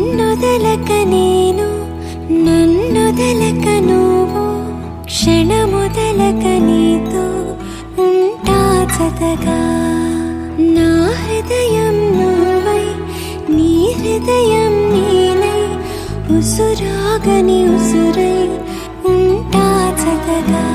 నిన్నొదలక నేను నన్నొదలక నువ్వు క్షణమొదలక నీతో ఉంటా జతగా నా హృదయం నువ్వై నీ హృదయం నేనై ఉసురాగని ఉసురై ఉంటా జతగా